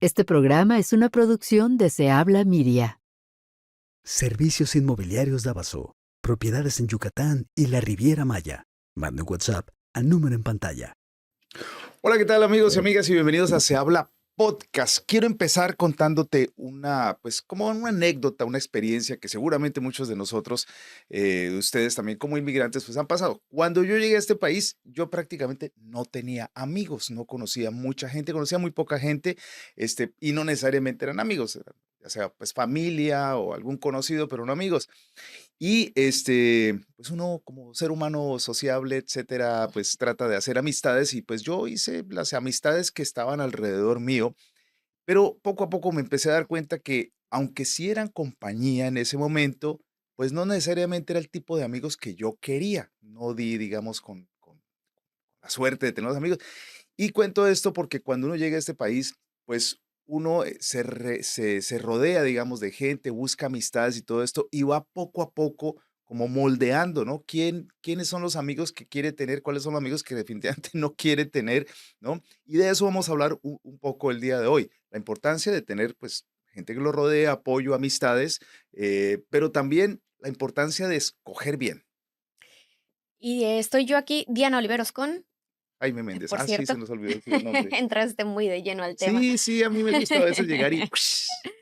Este programa es una producción de Se Habla Media. Servicios Inmobiliarios Davaso. Propiedades en Yucatán y la Riviera Maya. Mande un WhatsApp al número en pantalla. Hola, ¿qué tal amigos y amigas? Y bienvenidos a Se Habla Podcast. Quiero empezar contándote como una anécdota, una experiencia que seguramente muchos de nosotros, ustedes también como inmigrantes, pues han pasado. Cuando yo llegué a este país, yo prácticamente no tenía amigos, no conocía mucha gente, conocía muy poca gente, y no necesariamente eran amigos, ya sea pues familia o algún conocido, pero no amigos. Y pues uno como ser humano sociable, etcétera, pues trata de hacer amistades y pues yo hice las amistades que estaban alrededor mío, pero poco a poco me empecé a dar cuenta que aunque sí eran compañía en ese momento, pues no necesariamente era el tipo de amigos que yo quería. No di, digamos, con la suerte de tener los amigos. Y cuento esto porque cuando uno llega a este país, pues uno se rodea, digamos, de gente, busca amistades y todo esto, y va poco a poco como moldeando, ¿no? ¿Quiénes son los amigos que quiere tener? ¿Cuáles son los amigos que definitivamente no quiere tener? ¿No? Y de eso vamos a hablar un poco el día de hoy. La importancia de tener, pues, gente que lo rodea, apoyo, amistades, pero también la importancia de escoger bien. Y estoy yo aquí, Diana Oliveros con, Jaime Méndez. por Ah, sí, se cierto, nos olvidó decir el nombre. entraste muy de lleno al tema. Sí, sí, a mí me gusta a veces llegar y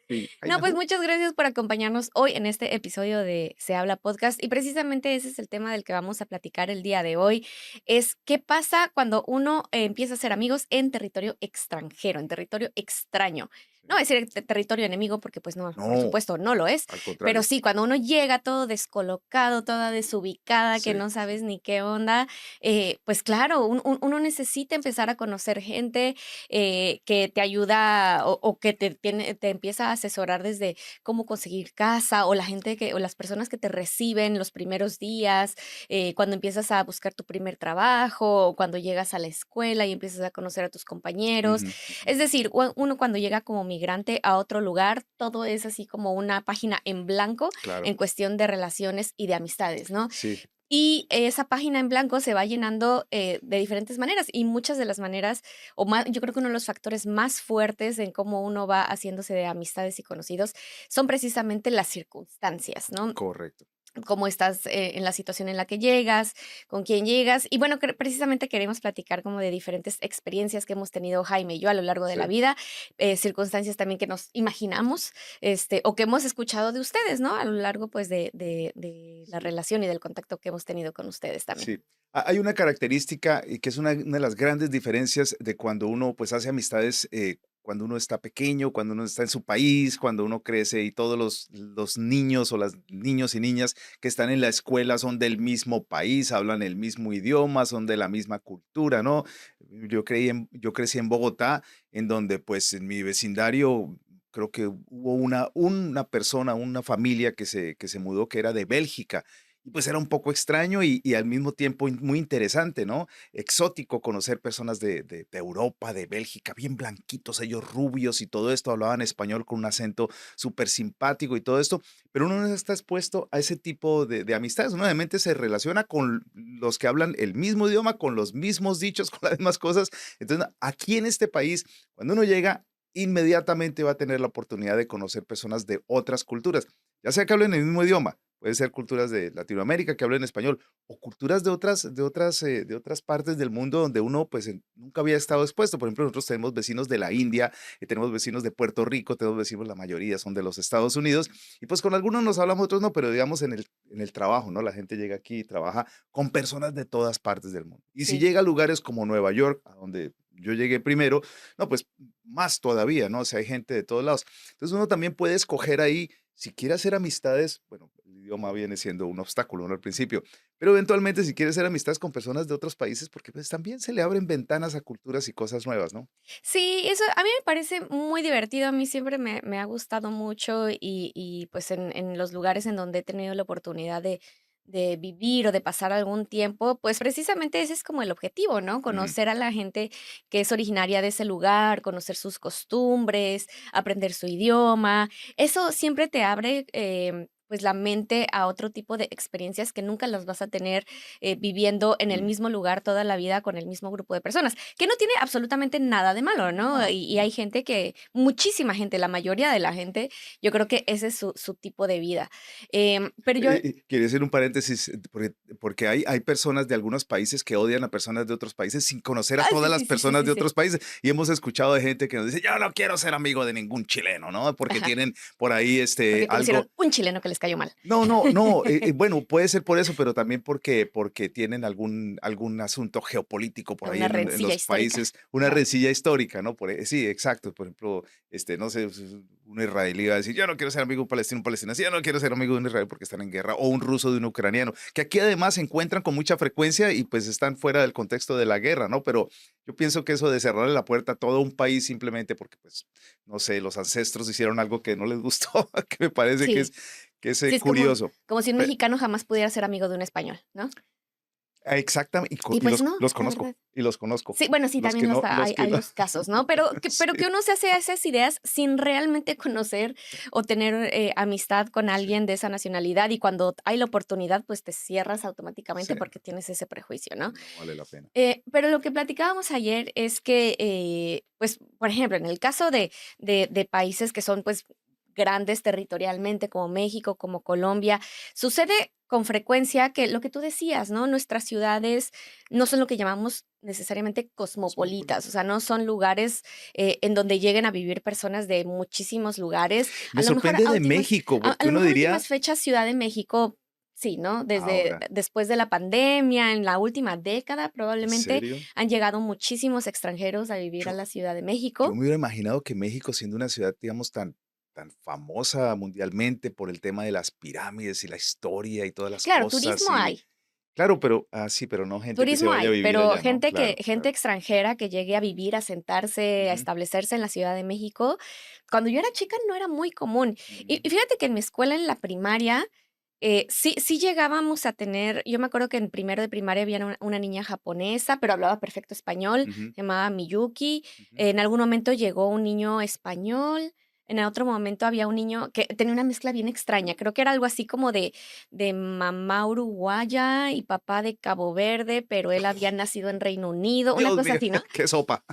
sí, No, Jaime pues Who. muchas gracias por acompañarnos hoy en este episodio de Se Habla Podcast y precisamente ese es el tema del que vamos a platicar el día de hoy, es qué pasa cuando uno empieza a hacer amigos en territorio extranjero, en territorio extraño. No voy a decir territorio enemigo porque pues no, por No, supuesto no lo es, al pero contrario. sí, cuando uno llega todo descolocado, toda desubicada, que Sí, no sabes ni qué onda, pues claro, uno necesita empezar a conocer gente que te ayuda o que te empieza a asesorar desde cómo conseguir casa o la gente o las personas que te reciben los primeros días, cuando empiezas a buscar tu primer trabajo o cuando llegas a la escuela y empiezas a conocer a tus compañeros. ujú, ujú, Es decir, uno cuando llega como migrante a otro lugar, todo es así como una página en blanco claro, en cuestión de relaciones y de amistades, ¿no? sí, Y esa página en blanco se va llenando, de diferentes maneras, y muchas de las maneras, o más yo creo que uno de los factores más fuertes en cómo uno va haciéndose de amistades y conocidos, son precisamente las circunstancias, ¿no? correcto. Cómo estás, en la situación en la que llegas, con quién llegas. Y bueno, precisamente queremos platicar como de diferentes experiencias que hemos tenido Jaime y yo a lo largo de Sí, la vida, circunstancias también que nos imaginamos, o que hemos escuchado de ustedes, ¿no? A lo largo, pues, de la sí, relación y del contacto que hemos tenido con ustedes también. sí. Hay una característica y que es una de las grandes diferencias de cuando uno pues hace amistades, cuando uno está pequeño, cuando uno está en su país, cuando uno crece y todos los niños o las niños y niñas que están en la escuela son del mismo país, hablan el mismo idioma, son de la misma cultura, ¿no? Yo crecí en Bogotá, en donde pues en mi vecindario creo que hubo una persona, una familia que se mudó que era de Bélgica. Y pues era un poco extraño y al mismo tiempo muy interesante, ¿no? Exótico conocer personas de Europa, de Bélgica, bien blanquitos, ellos rubios y todo esto, hablaban español con un acento súper simpático y todo esto, pero uno no está expuesto a ese tipo de amistades. Uno obviamente se relaciona con los que hablan el mismo idioma, con los mismos dichos, con las mismas cosas. Entonces, aquí en este país, cuando uno llega, inmediatamente va a tener la oportunidad de conocer personas de otras culturas, ya sea que hablen el mismo idioma. Puede ser culturas de Latinoamérica que hablen español o culturas de otras partes del mundo donde uno pues nunca había estado expuesto. Por ejemplo, nosotros tenemos vecinos de la India, tenemos vecinos de Puerto Rico, tenemos vecinos, la mayoría son de los Estados Unidos y pues con algunos nos hablamos, otros no, pero digamos en el trabajo, ¿no? La gente llega aquí y trabaja con personas de todas partes del mundo. Y si Sí. llega a lugares como Nueva York, a donde yo llegué primero, no, pues más todavía, ¿no? O sea, hay gente de todos lados. Entonces uno también puede escoger ahí si quiere hacer amistades, bueno, el idioma viene siendo un obstáculo, ¿no? Al principio, pero eventualmente si quiere hacer amistades con personas de otros países, porque pues también se le abren ventanas a culturas y cosas nuevas, ¿no? Sí, eso a mí me parece muy divertido, a mí siempre me ha gustado mucho y, pues, en los lugares en donde he tenido la oportunidad de vivir o de pasar algún tiempo, pues, precisamente ese es como el objetivo, ¿no? Ujú, Conocer a la gente que es originaria de ese lugar, conocer sus costumbres, aprender su idioma. Eso siempre te abre, pues la mente a otro tipo de experiencias que nunca las vas a tener viviendo en el Mm, mismo lugar toda la vida con el mismo grupo de personas, que no tiene absolutamente nada de malo, ¿no? no, Y no. hay gente que, muchísima gente, la mayoría de la gente, yo creo que ese es su tipo de vida. Pero yo, Quería hacer un paréntesis, porque hay personas de algunos países que odian a personas de otros países sin conocer a sí, todas las sí, sí, sí, personas sí, de sí. otros países. Y hemos escuchado de gente que nos dice, yo no quiero ser amigo de ningún chileno, ¿no? Porque Ajá, tienen por ahí porque algo. conocieron un chileno que les cayó mal. No, no, no. Bueno, puede ser por eso, pero también porque tienen algún asunto geopolítico por ahí Una en rencilla los histórica. países, una Claro. rencilla histórica, ¿no? Sí, exacto. Por ejemplo, no sé, un israelí va a decir, yo no quiero ser amigo de un palestino, sí, yo no quiero ser amigo de un israelí porque están en guerra, o un ruso de un ucraniano, que aquí además se encuentran con mucha frecuencia y pues están fuera del contexto de la guerra, ¿no? Pero yo pienso que eso de cerrarle la puerta a todo un país simplemente porque, pues, no sé, los ancestros hicieron algo que no les gustó, que me parece Sí, que es sí, es curioso. como si un Pe- mexicano jamás pudiera ser amigo de un español, ¿no? Exactamente, Y y pues no, los la conozco, verdad. y los conozco. Sí, bueno, sí, Los también que no, los que hay no, los casos, ¿no? Pero sí, que uno se hace esas ideas sin realmente conocer o tener, amistad con sí, alguien de esa nacionalidad, y cuando hay la oportunidad, pues te cierras automáticamente sí, porque tienes ese prejuicio, ¿no? no vale la pena. Pero lo que platicábamos ayer es que, pues, por ejemplo, en el caso de países que son, pues, grandes territorialmente, como México, como Colombia, sucede con frecuencia que lo que tú decías, ¿no? Nuestras ciudades no son lo que llamamos necesariamente cosmopolitas, o Cosmopolitas. sea, no son lugares, en donde lleguen a vivir personas de muchísimos lugares. A Me lo mejor sorprende de México, a porque lo uno mejor diría, últimas fechas, Ciudad de México, sí, ¿no? Desde ahora, después de la pandemia, en la última década, ¿en probablemente serio? han llegado muchísimos extranjeros a vivir a Yo, la Ciudad de yo México. me hubiera imaginado que México, siendo una ciudad, digamos, tan famosa mundialmente por el tema de las pirámides y la historia y todas las Claro, cosas, y sí, pero no gente que se turismo vaya a hay, vivir pero allá, ¿no? Claro, gente claro. extranjera que llegue a vivir, a sentarse, a Ujú, establecerse en la Ciudad de México, cuando yo era chica no era muy común. ujú, Y fíjate que en mi escuela, en la primaria, sí llegábamos a tener, yo me acuerdo que en primero de primaria había una niña japonesa, pero hablaba perfecto español, ujú, se llamaba Miyuki. ujú. En algún momento llegó un niño español, en otro momento había un niño que tenía una mezcla bien extraña, creo que era algo así como de mamá uruguaya y papá de Cabo Verde, pero él había nacido en Reino Unido, una Dios cosa mío, así, ¿no? qué sopa.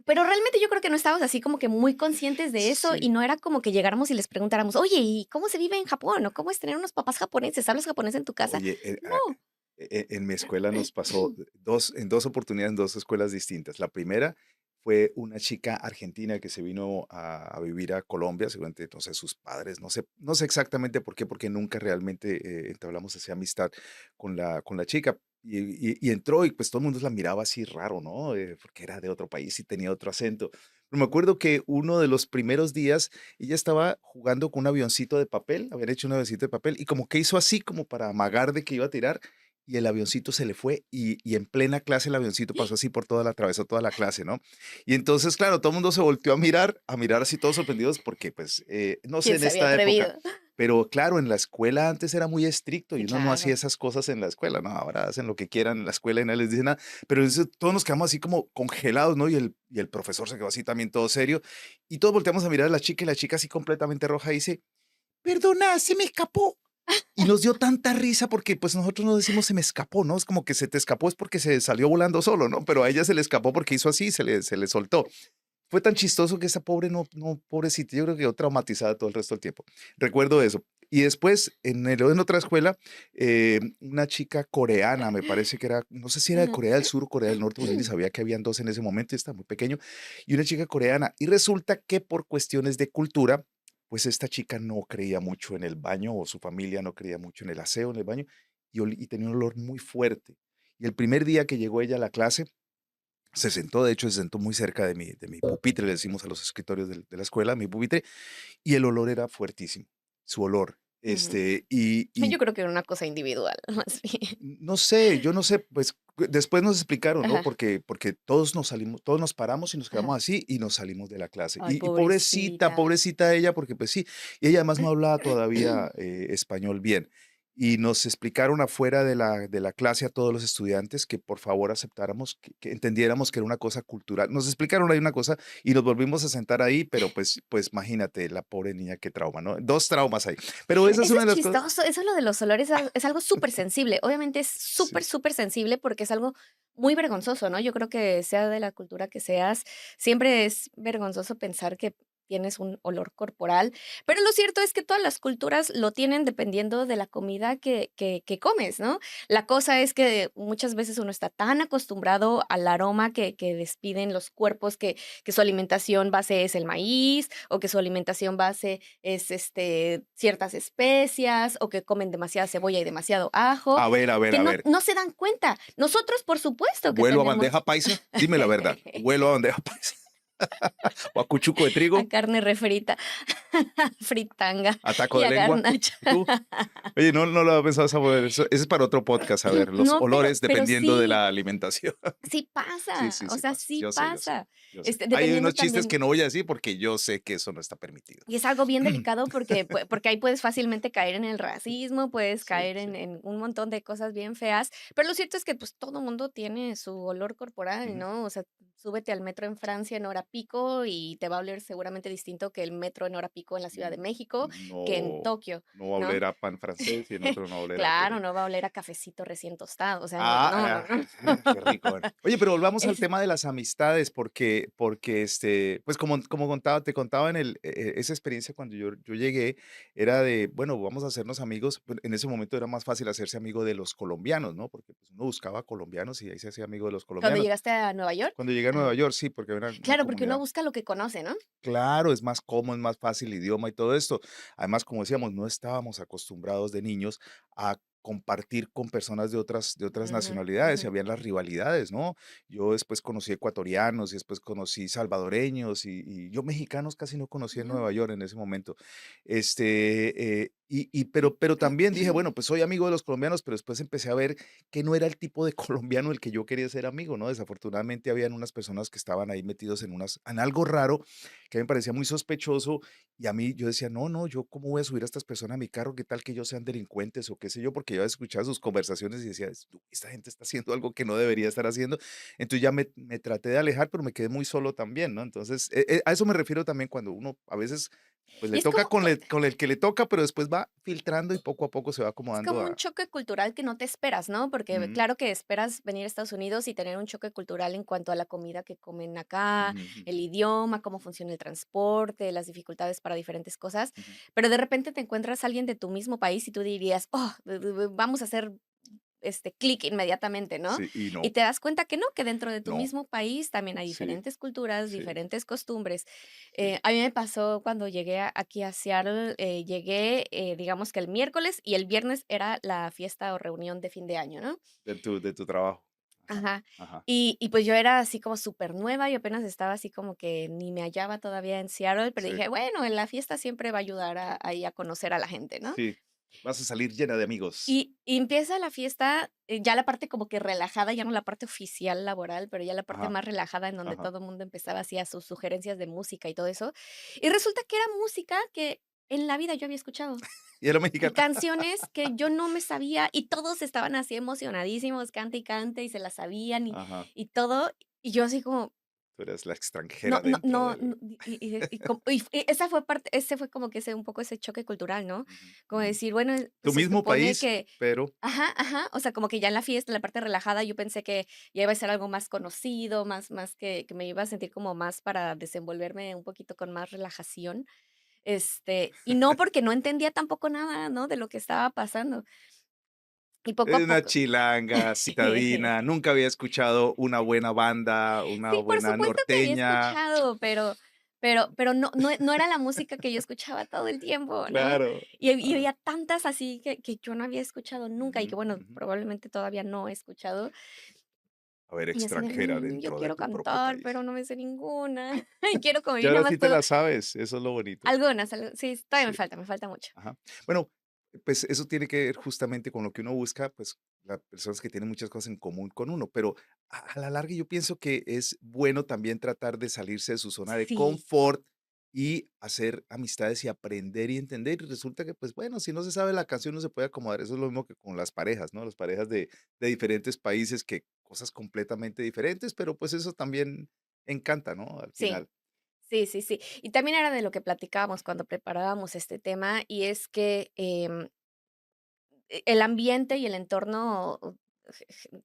Pero realmente yo creo que no estábamos así como que muy conscientes de eso, y Sí. no era como que llegáramos y les preguntáramos: "Oye, ¿y cómo se vive en Japón? ¿O cómo es tener unos papás japoneses? ¿Hablas japonés en tu casa?". Oye, No. en mi escuela nos pasó en dos oportunidades en dos escuelas distintas. La primera fue una chica argentina que se vino a vivir a Colombia, seguramente, no sé, sus padres, no sé exactamente por qué, porque nunca realmente entablamos esa amistad con la chica. Y entró y pues todo el mundo la miraba así raro, ¿no? Porque era de otro país y tenía otro acento. Pero me acuerdo que uno de los primeros días ella estaba jugando con un avioncito de papel, habían hecho un avioncito de papel y como que hizo así como para amagar de que iba a tirar y el avioncito se le fue y en plena clase el avioncito pasó así por toda atravesó toda la clase, ¿no? Y entonces, claro, todo el mundo se volteó a mirar así todos sorprendidos porque pues, no sé ¿Quién en se había esta época, atrevido? pero claro, en la escuela antes era muy estricto Sí, y uno no hacía claro. esas cosas en la escuela, ¿no? Ahora hacen lo que quieran en la escuela y nadie les dice nada, pero eso todos nos quedamos así como congelados, ¿no? Y el profesor se quedó así también todo serio y todos volteamos a mirar a la chica y la chica así completamente roja dice, perdona, se me escapó. Y nos dio tanta risa porque pues nosotros no decimos se me escapó, ¿no? Es como que se te escapó es porque se salió volando solo, ¿no? Pero a ella se le escapó porque hizo así, se le soltó. Fue tan chistoso que esa pobre pobrecita, yo creo que quedó traumatizada todo el resto del tiempo. Recuerdo eso. Y después, en otra escuela, una chica coreana, me parece que era, no sé si era de Ujú. Corea del Sur o Corea del Norte, porque yo ni sabía que habían dos en ese momento, y estaba muy pequeño, y una chica coreana. Y resulta que por cuestiones de cultura, pues esta chica no creía mucho en el baño, o su familia no creía mucho en el aseo en el baño, y tenía un olor muy fuerte. Y el primer día que llegó ella a la clase, se sentó, de hecho, se sentó muy cerca de mi pupitre, le decimos a los escritorios de la escuela, mi pupitre, y el olor era fuertísimo, su olor. Ujú. Y Yo creo que era una cosa individual, más bien. no sé, yo no sé, pues después nos explicaron, ¿no? Ajá, Porque todos nos salimos, todos nos paramos y nos ajá. quedamos así y nos salimos de la clase. Ay, Y pobrecita, pobrecita. pobrecita ella, porque pues sí, y ella además no hablaba todavía español bien. y nos explicaron afuera de la clase a todos los estudiantes que por favor aceptáramos, que entendiéramos que era una cosa cultural. Nos explicaron ahí una cosa y nos volvimos a sentar ahí, pero pues imagínate la pobre niña qué trauma, ¿no? 2 traumas ahí. Pero esa es Eso una es de las cosas. chistoso, eso lo de los olores es algo súper sensible. Obviamente es Sí, súper, súper sensible porque es algo muy vergonzoso, ¿no? Yo creo que sea de la cultura que seas, siempre es vergonzoso pensar que tienes un olor corporal, pero lo cierto es que todas las culturas lo tienen dependiendo de la comida que comes, ¿no? La cosa es que muchas veces uno está tan acostumbrado al aroma que despiden los cuerpos que su alimentación base es el maíz o que su alimentación base es, ciertas especias, o que comen demasiada cebolla y demasiado ajo, A ver, a ver, que a no ver. no se dan cuenta. Nosotros, por supuesto que ¿Huelo a tenemos bandeja paisa? Dime la verdad, ¿huelo a bandeja paisa? ¿O a cuchuco de a trigo? carne refrita, fritanga ¿A taco y de a lengua? garnacha. ¿Tú? Oye, no lo había pensado esa manera. Eso es para otro podcast, a ver, los No, pero olores pero dependiendo de sí, la alimentación. sí Sí, pasa, sí, o sí sea, pasa. sí Yo sé, pasa. yo sé. Hay Dependiendo unos chistes que también. no voy a decir porque yo sé que eso no está permitido. Y es algo bien delicado porque ahí puedes fácilmente caer en el racismo, puedes Sí, caer sí. en un montón de cosas bien feas, pero lo cierto es que, pues, todo mundo tiene su olor corporal, Ujú. ¿no? O sea, súbete al metro en Francia en hora pico y te va a oler seguramente distinto que el metro en hora pico en la Ciudad de México, que en No, Tokio, no va a ¿no? oler a pan francés y en otro no va a oler a algo Claro, rico. no va a oler a cafecito recién tostado, o sea, no, no, Ah, no. qué rico. Bueno. Oye, pero volvamos al Es tema de las amistades, porque pues como te contaba esa experiencia cuando yo llegué, era de, bueno, vamos a hacernos amigos. Pues, en ese momento era más fácil hacerse amigo de los colombianos, ¿no? Porque pues, uno buscaba colombianos y ahí se hacía amigo de los ¿Cuando colombianos. llegaste a Nueva York? Cuando llegué a Ah, Nueva York, sí, porque era una claro, porque uno comunidad. busca lo que conoce, ¿no? Claro, es más cómodo, es más fácil el idioma y todo esto. Además, como decíamos, no estábamos acostumbrados de niños a compartir con personas de otras Ujú, nacionalidades y ujú. habían las rivalidades, ¿no? Yo después conocí ecuatorianos y después conocí salvadoreños y yo mexicanos casi no conocí en Nueva York en ese momento. Pero también dije, bueno, pues soy amigo de los colombianos, pero después empecé a ver que no era el tipo de colombiano el que yo quería ser amigo, ¿no? Desafortunadamente habían unas personas que estaban ahí metidos en algo raro que me parecía muy sospechoso y a mí yo decía, no, no, yo cómo voy a subir a estas personas a mi carro, qué tal que ellos sean delincuentes o qué sé yo, porque yo había escuchado sus conversaciones y decía, esta gente está haciendo algo que no debería estar haciendo. Entonces ya me traté de alejar, pero me quedé muy solo también, ¿no? Entonces, a eso me refiero también cuando uno a veces, pues Y le toca con el que le toca, pero después va filtrando y poco a poco se va es acomodando como un a... choque cultural que no te esperas, ¿no? Porque Ujú, claro que esperas venir a Estados Unidos y tener un choque cultural en cuanto a la comida que comen acá, ujú, ujú, el idioma, cómo funciona el transporte, las dificultades para diferentes cosas, ujú. pero de repente te encuentras a alguien de tu mismo país y tú dirías: "Oh, vamos a hacer clic inmediatamente", ¿no? Sí, y Y no, te das cuenta que no, que dentro de tu no, mismo país también hay sí, diferentes culturas, sí, diferentes costumbres. sí. A mí me pasó cuando llegué aquí a Seattle, llegué, digamos que el miércoles y el viernes era la fiesta o reunión de fin de año, ¿no? De tu trabajo. Ajá, Ajá. ajá, Y pues yo era así como súper nueva y apenas estaba así como que ni me hallaba todavía en Seattle, pero sí. dije, bueno, en la fiesta siempre va a ayudar ahí a conocer a la gente, ¿no? Sí, vas a salir llena de amigos. Y empieza la fiesta, ya la parte como que relajada, ya no la parte oficial laboral, pero ya la parte Ajá, más relajada en donde ajá. todo el mundo empezaba así a sus sugerencias de música y todo eso. Y resulta que era música que en la vida yo había escuchado. Y a lo Y mexicano. canciones que yo no me sabía y todos estaban así emocionadísimos, cante y cante y se las sabían Ajá, y todo. Y yo así como, tú eres la no extranjera no dentro no, del... esa fue parte ese fue como que ese un poco ese choque cultural, ¿no? Ujú, Como ujú. decir, bueno, Tu se mismo supone país, que pero ajá, ajá, o sea, como que ya en la fiesta, en la parte relajada, yo pensé que ya iba a ser algo más conocido, más que me iba a sentir como más para desenvolverme un poquito con más relajación, y no, porque no entendía tampoco nada, ¿no?, de lo que estaba pasando. Y poco eres a una poco chilanga, citadina, nunca había escuchado una buena banda, una sí, por buena supuesto que había norteña. escuchado, pero no era la música que yo escuchaba todo el tiempo, ¿no? Claro. Y Ah, había tantas así que yo no había escuchado nunca y ujú, que, bueno, ujú. probablemente todavía no he escuchado. A ver, Y así de: extranjera yo dentro de quiero tu propio cantar, país. pero no me sé ninguna. Y quiero como Y y nada ahora más sí te puedo la sabes, eso es lo bonito. algunas, sí, todavía Sí. me falta mucho. Ajá. Bueno, pues eso tiene que ver justamente con lo que uno busca, pues las personas que tienen muchas cosas en común con uno, pero a la larga yo pienso que es bueno también tratar de salirse de su zona de Sí, confort y hacer amistades y aprender y entender. Y resulta que, pues bueno, si no se sabe la canción, no se puede acomodar. Eso es lo mismo que con las parejas, ¿no? Las parejas de diferentes países, que cosas completamente diferentes, pero pues eso también encanta, ¿no? Al Sí. final. Sí, sí, sí. Y también era de lo que platicábamos cuando preparábamos este tema, y es que, el ambiente y el entorno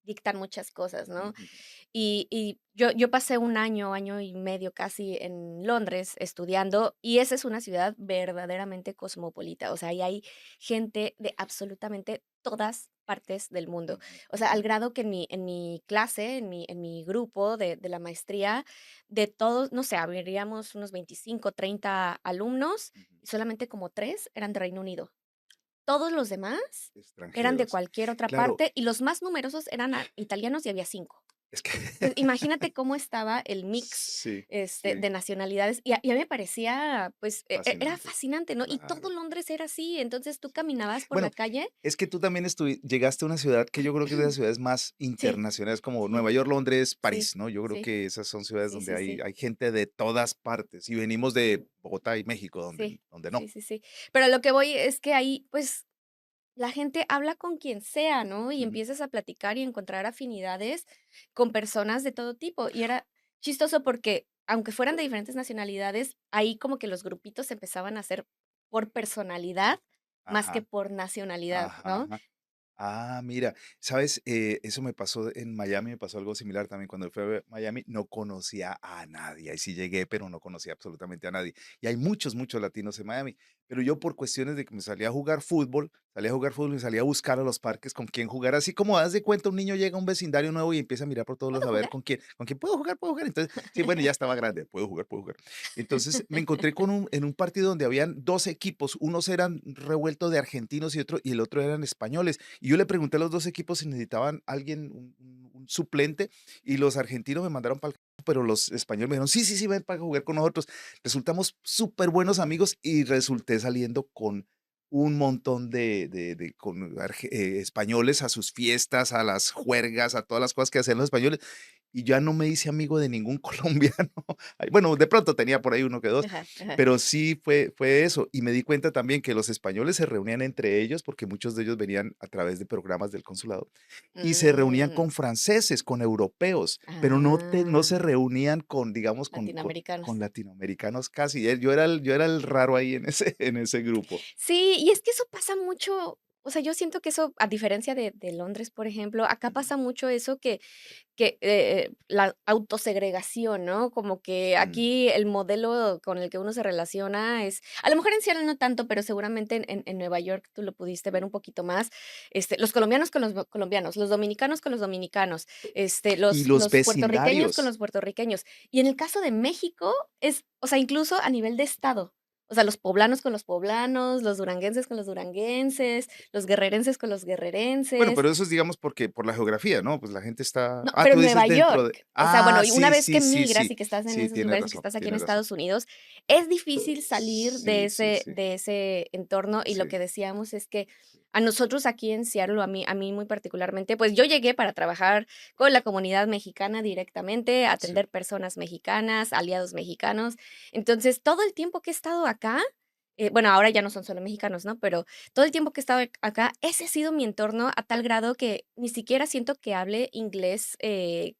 dictan muchas cosas, ¿no? Ujú, Y yo pasé un año, año y medio casi en Londres estudiando, y esa es una ciudad verdaderamente cosmopolita, o sea, ahí hay gente de absolutamente todas partes del mundo. ujú, O sea, ujú, al grado que en mi clase, en mi grupo de la maestría, de todos, no sé, habríamos unos 25, 30 alumnos, ujú. y solamente como 3 eran de Reino Unido. Todos los demás eran de Extranjeros. cualquier otra Claro, parte, y los más numerosos eran italianos, y había 5. es que Entonces, imagínate cómo estaba el mix, sí, sí, de nacionalidades, y a mí me parecía, pues, era fascinante, fascinante, ¿no? Y todo claro. Londres era así, entonces tú Sí. caminabas por la Bueno, calle. es que tú también llegaste a una ciudad que yo creo que es de las ciudades más Sí, internacionales, como sí, Nueva York, Londres, sí, París, ¿no? Yo creo sí, que esas son ciudades sí, donde sí, hay sí, hay gente de todas partes, y venimos de Bogotá y México, sí, donde no. sí, sí, sí. Pero a lo que voy es que ahí, pues, la gente habla con quien sea, ¿no? Y Ujú. empiezas a platicar y encontrar afinidades con personas de todo tipo. Y era chistoso porque, aunque fueran de diferentes nacionalidades, ahí como que los grupitos se empezaban a hacer por personalidad más que Ajá, por nacionalidad, ajá, ¿no? ajá. Ah, mira, ¿sabes? Eso me pasó en Miami, me pasó algo similar también. Cuando fui a Miami, no conocía a nadie. Ahí sí llegué, pero no conocía absolutamente a nadie. Y hay muchos, muchos latinos en Miami. Pero yo, por cuestiones de que me salía a jugar fútbol, salía a jugar fútbol y salía a buscar a los parques con quién jugar. Así como das de cuenta, un niño llega a un vecindario nuevo y empieza a mirar por todos lados ¿Puedo a ver jugar? con quién puedo jugar, puedo jugar. Entonces, sí, bueno, ya estaba grande, puedo jugar, puedo jugar. Entonces me encontré en un partido donde habían dos equipos, unos eran revueltos de argentinos y el otro eran españoles. Y yo le pregunté a los 2 equipos si necesitaban alguien, un suplente, y los argentinos me mandaron para el campo, pero los españoles me dijeron: "Sí, sí, sí, ven para jugar con nosotros". Resultamos súper buenos amigos y resulté saliendo con un montón de con españoles a sus fiestas, a las juergas, a todas las cosas que hacían los españoles, y ya no me hice amigo de ningún colombiano. Ay, bueno, de pronto tenía por ahí uno que dos, Ajá, ajá. pero sí fue eso. Y me di cuenta también que los españoles se reunían entre ellos, porque muchos de ellos venían a través de programas del consulado, y se reunían Mm, con franceses, con europeos, pero no ah, se reunían con, digamos, con latinoamericanos. latinoamericanos casi. Yo era el raro ahí en ese en ese grupo. Sí, y es que eso pasa mucho, o sea, yo siento que eso, a diferencia de Londres, por ejemplo, acá Ujú, pasa mucho eso que, la autosegregación, ¿no? Como que mm, aquí el modelo con el que uno se relaciona es, a lo mejor en Seattle no tanto, pero seguramente en Nueva York tú lo pudiste ver un poquito más, los colombianos con los colombianos, los dominicanos con los dominicanos, y los los puertorriqueños con vecindarios. los puertorriqueños. Y en el caso de México es, o sea, incluso a nivel de estado. O sea, los poblanos con los poblanos, los duranguenses con los duranguenses, los guerrerenses con los Bueno, guerrerenses. pero eso es, digamos, porque por la geografía, ¿no? Pues la gente está No, pero tú en dices Nueva dentro de York, o sea, bueno, y una sí, vez que sí, sí, migras sí. y que estás en Sí, esos lugares y que estás aquí en tienes razón. Estados Unidos, es difícil salir de Sí, sí, ese sí, entorno, y lo sí, que decíamos es que a nosotros aquí en Seattle, a mí muy particularmente, pues yo llegué para trabajar con la comunidad mexicana directamente, sí. atender personas mexicanas, aliados mexicanos. Entonces, todo el tiempo que he estado acá, bueno, ahora ya no son solo mexicanos, ¿no? Pero todo el tiempo que he estado acá, ese ha sido mi entorno a tal grado que ni siquiera siento que hable inglés,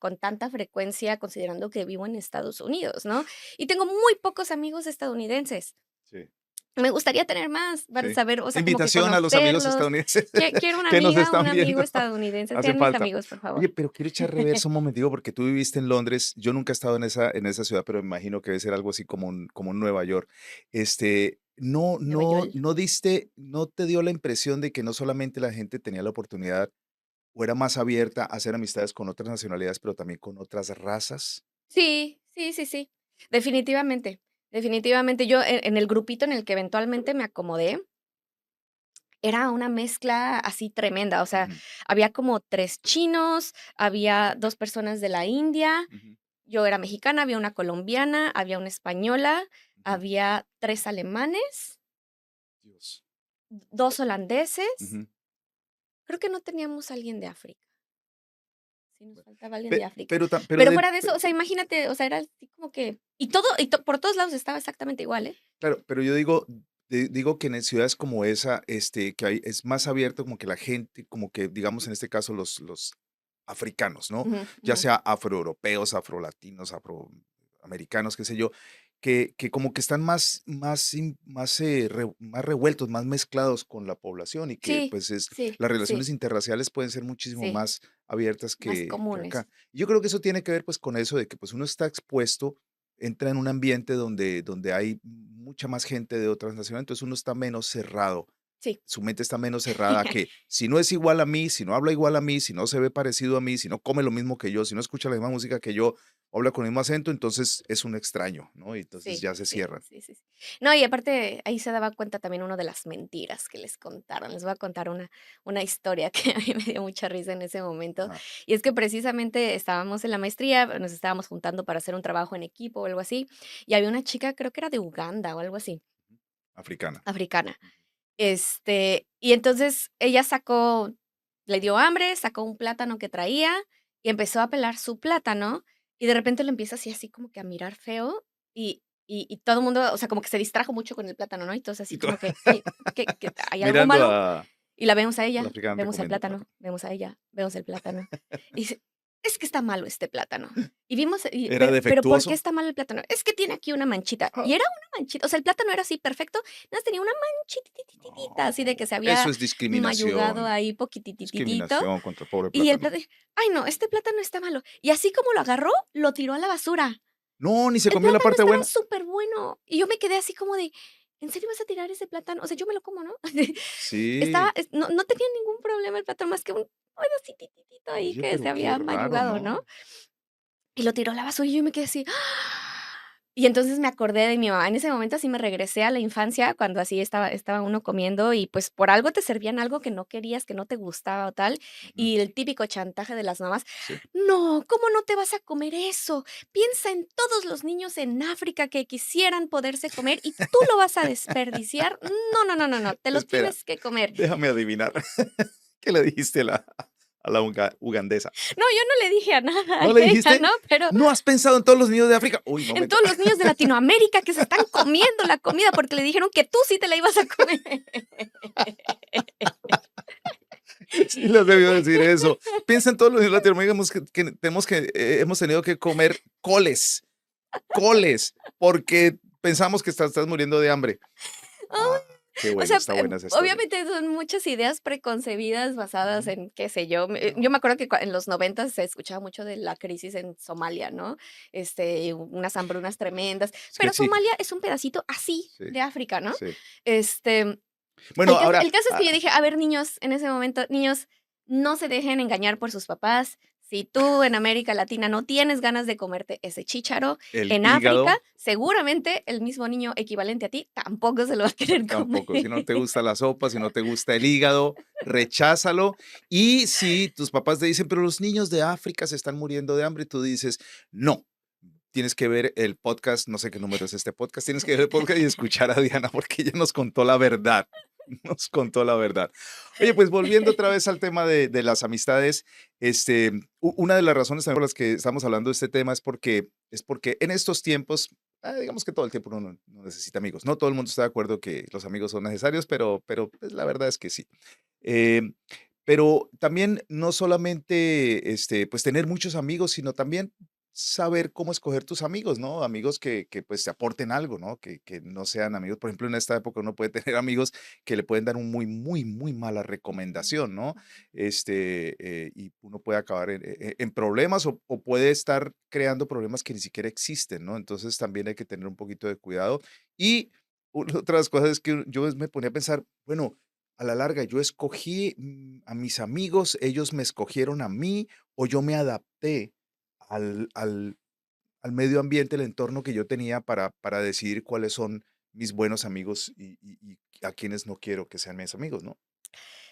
con tanta frecuencia, considerando que vivo en Estados Unidos, ¿no? Y tengo muy pocos amigos estadounidenses. Sí, Me gustaría tener más para sí. saber, o sea, como que Invitación a los amigos conocerlos. estadounidenses Quiero una que nos amiga, están un amigo viendo. estadounidense. Hace Sean mis falta. amigos, por Oye, favor. pero quiero echar reverso un momentico, porque tú viviste en Londres. Yo nunca he estado en esa ciudad, pero me imagino que debe ser algo así como un Nueva York. Nueva York. ¿No te dio la impresión de que no solamente la gente tenía la oportunidad o era más abierta a hacer amistades con otras nacionalidades, pero también con otras razas? Sí, sí, sí, sí. Definitivamente, definitivamente. Yo en el grupito en el que eventualmente me acomodé, era una mezcla así tremenda, o sea, Ujú, había como 3 chinos, había 2 personas de la India, ujú, yo era mexicana, había una colombiana, había una española, ujú. había 3 alemanes, Dios. 2 holandeses, Ujú. creo que no teníamos alguien de África. sí nos faltaba alguien de Pe- África. pero, pero Pero fuera de eso, o sea, imagínate, o sea, era así como que, y todo, por todos lados estaba exactamente igual, ¿eh? claro, pero yo digo, digo que en ciudades como esa, que hay, es más abierto como que la gente, como que digamos en este caso los africanos, ¿no? Ujú, Ya ujú. sea afroeuropeos, afrolatinos, afroamericanos, qué sé yo, que como que están más revueltos, más mezclados con la población y que Sí, pues sí, las relaciones sí, interraciales pueden ser muchísimo sí, más abiertas más que acá. comunes. Y yo creo que eso tiene que ver pues con eso de que pues uno está expuesto, entra en un ambiente donde hay mucha más gente de otras naciones, entonces uno está menos cerrado, Sí. su mente está menos cerrada a que si no es igual a mí, si no habla igual a mí, si no se ve parecido a mí, si no come lo mismo que yo, si no escucha la misma música que yo, habla con el mismo acento, entonces es un extraño, ¿no? Y entonces Sí, ya se sí, cierran. sí, sí, sí. No, y aparte ahí se daba cuenta también uno de las mentiras que les contaron. Les voy a contar una historia que a mí me dio mucha risa en ese momento. Ajá, Y es que precisamente estábamos en la maestría, nos estábamos juntando para hacer un trabajo en equipo o algo así, y había una chica, creo que era de Uganda o algo así, africana. africana. Y entonces ella sacó, le dio hambre, sacó un plátano que traía y empezó a pelar su plátano, y de repente lo empieza así como que a mirar feo, y todo el mundo, o sea, como que se distrajo mucho con el plátano, ¿no? Y todos así Y tú como que: "Ay, ¿qué hay algo mirando malo?". a Y la vemos a la ella, africana vemos el comiendo plátano, plátano. vemos a ella, vemos el plátano. Y dice: "Es que está malo este plátano". Y vimos, ¿Era pero, ¿por qué defectuoso? está malo el plátano? Es que tiene aquí una manchita. Ah, Y era una manchita, o sea, el plátano era así perfecto, nada más tenía una manchititititita, así de no, que se eso había es mayugado discriminación, ahí poquitititito. discriminación contra el pobre Y el plátano. plátano, ay no, este plátano está malo. Y así como lo agarró, lo tiró a la basura. No, ni se El comió la plátano parte estaba buena. súper bueno. Y yo me quedé así como de: "¿En serio vas a tirar ese plátano?". O sea, yo me lo como, ¿no? Sí. No tenía ningún problema el plátano, más que un pedacititito ahí Oye, que se pero qué había raro, mayugado, ¿no? ¿no? Y lo tiró a la basura y yo me quedé así, ¡ah! Y entonces me acordé de mi mamá. En ese momento así me regresé a la infancia, cuando así estaba uno comiendo y, pues, por algo te servían algo que no querías, que no te gustaba o tal, Ujú, y el típico chantaje de las mamás: sí. "No, ¿cómo no te vas a comer eso? Piensa en todos los niños en África que quisieran poderse comer y tú lo vas a desperdiciar. No, no, no, no, no, te lo Espera, tienes que comer". déjame adivinar. ¿Qué le dijiste a la ugandesa? No, yo no le dije a nada a ¿No le ella, dijiste? ¿no? Pero ¿No has pensado en todos los niños de África? Uy, en momento. todos los niños de Latinoamérica que se están comiendo la comida porque le dijeron que tú sí te la ibas a comer. Sí les debió decir eso. Piensa en todos los niños de Latinoamérica que tenemos hemos tenido que comer coles, coles, porque pensamos que estás muriendo de hambre. Ah, qué O bueno, sea, está buena esa historia. obviamente son muchas ideas preconcebidas basadas Ujú. en, qué sé yo, yo me No, acuerdo que en los 90 se escuchaba mucho de la crisis en Somalia, ¿no? Y unas hambrunas tremendas, es que pero sí, Somalia es un pedacito así sí, de África, ¿no? sí. Este, Bueno, ahora, el caso es que yo dije: "A ver, niños", en ese momento: "Niños, no se dejen engañar por sus papás. Si tú en América Latina no tienes ganas de comerte ese chícharo, el en África, hígado. seguramente el mismo niño equivalente a ti tampoco se lo va a querer comer". Tampoco, si no te gusta la sopa, si no te gusta el hígado, recházalo. Y si tus papás te dicen, pero los niños de África se están muriendo de hambre, tú dices, no, tienes que ver el podcast, no sé qué número es este podcast, tienes que ver el podcast y escuchar a Diana porque ella nos contó la verdad, nos contó la verdad. Oye, pues volviendo otra vez al tema de las amistades, una de las razones también por las que estamos hablando de este tema es porque en estos tiempos, digamos que todo el tiempo uno no necesita amigos, no todo el mundo está de acuerdo que los amigos son necesarios, pero pues, la verdad es que sí. Em, pero también no solamente, pues, tener muchos amigos, sino también saber cómo escoger tus amigos, ¿no? Amigos que, pues, te aporten algo, ¿no? Que no sean amigos, por ejemplo, en esta época uno puede tener amigos que le pueden dar un muy, muy, muy mala recomendación, ¿no? Y uno puede acabar en problemas o puede estar creando problemas que ni siquiera existen, ¿no? Entonces también hay que tener un poquito de cuidado. Y otras cosas es que yo me ponía a pensar, bueno, a la larga, yo escogí, a mis amigos, ellos me escogieron a mí, o yo me adapté al medio ambiente, el entorno que yo tenía para decidir cuáles son mis buenos amigos y a quienes no quiero que sean mis amigos, ¿no?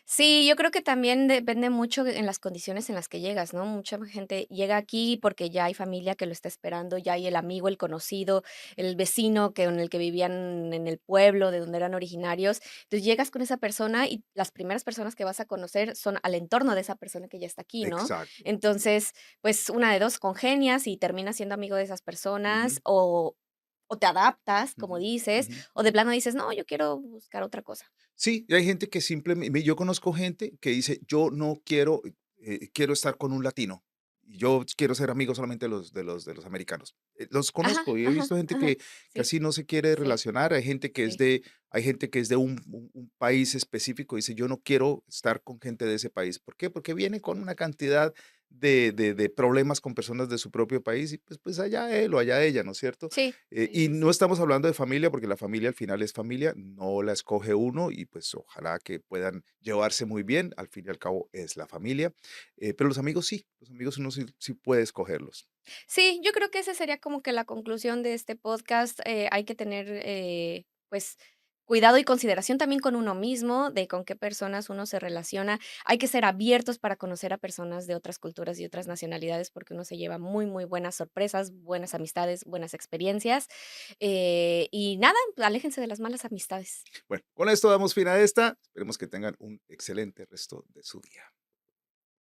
Sí, yo creo que también depende mucho en las condiciones en las que llegas, ¿no? Mucha gente llega aquí porque ya hay familia que lo está esperando, ya hay el amigo, el conocido, el vecino que en el que vivían en el pueblo de donde eran originarios. Entonces llegas con esa persona y las primeras personas que vas a conocer son al entorno de esa persona que ya está aquí, ¿no? Exacto. Entonces, pues una de dos, congenias y terminas siendo amigo de esas Ujú, personas o te adaptas, como ujú, dices, ujú. o de plano dices, no, yo quiero buscar otra cosa. Sí, y hay gente que simplemente, yo conozco gente que dice, yo no quiero, quiero estar con un latino. Y yo quiero ser amigo solamente de los americanos. Los Ajá, conozco y he ajá, visto gente ajá. que Sí, así no se quiere sí, relacionar. sí. Hay gente que es de un país específico. Dice, yo no quiero estar con gente de ese país. ¿Por qué? Porque viene con una cantidad de problemas con personas de su propio país y pues allá él o allá ella, ¿no es cierto? Sí, sí, Y sí, no sí. estamos hablando de familia, porque la familia al final es familia, no la escoge uno y pues ojalá que puedan llevarse muy bien, al fin y al cabo es la familia, pero los amigos sí, los amigos uno sí puede escogerlos. Sí, yo creo que esa sería como que la conclusión de este podcast. Hay que tener, pues, cuidado y consideración también con uno mismo, de con qué personas uno se relaciona. Hay que ser abiertos para conocer a personas de otras culturas y otras nacionalidades, porque uno se lleva muy, muy buenas sorpresas, buenas amistades, buenas experiencias. Y nada, aléjense de las malas amistades. Bueno, con esto damos fin a esta, esperemos que tengan un excelente resto de su día.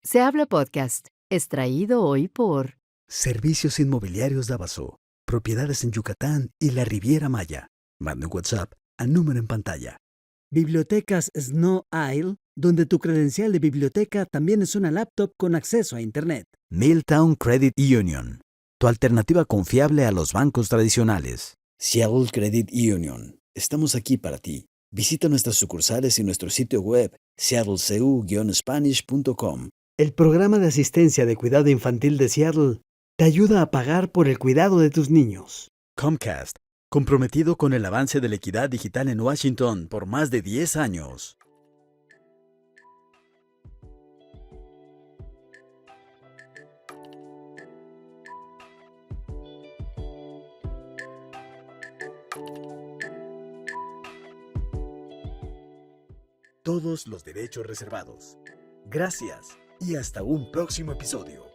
Se habla podcast, extraído hoy por Servicios Inmobiliarios Davaso. Propiedades en Yucatán y la Riviera Maya. Mande un WhatsApp al número en pantalla. Bibliotecas Snow Isle, donde tu credencial de biblioteca también es una laptop con acceso a Internet. Milltown Credit Union. Tu alternativa confiable a los bancos tradicionales. Seattle Credit Union. Estamos aquí para ti. Visita nuestras sucursales y nuestro sitio web seattlecu-spanish.com. El programa de asistencia de cuidado infantil de Seattle te ayuda a pagar por el cuidado de tus niños. Comcast, comprometido con el avance de la equidad digital en Washington por más de 10 años. Todos los derechos reservados. Gracias y hasta un próximo episodio.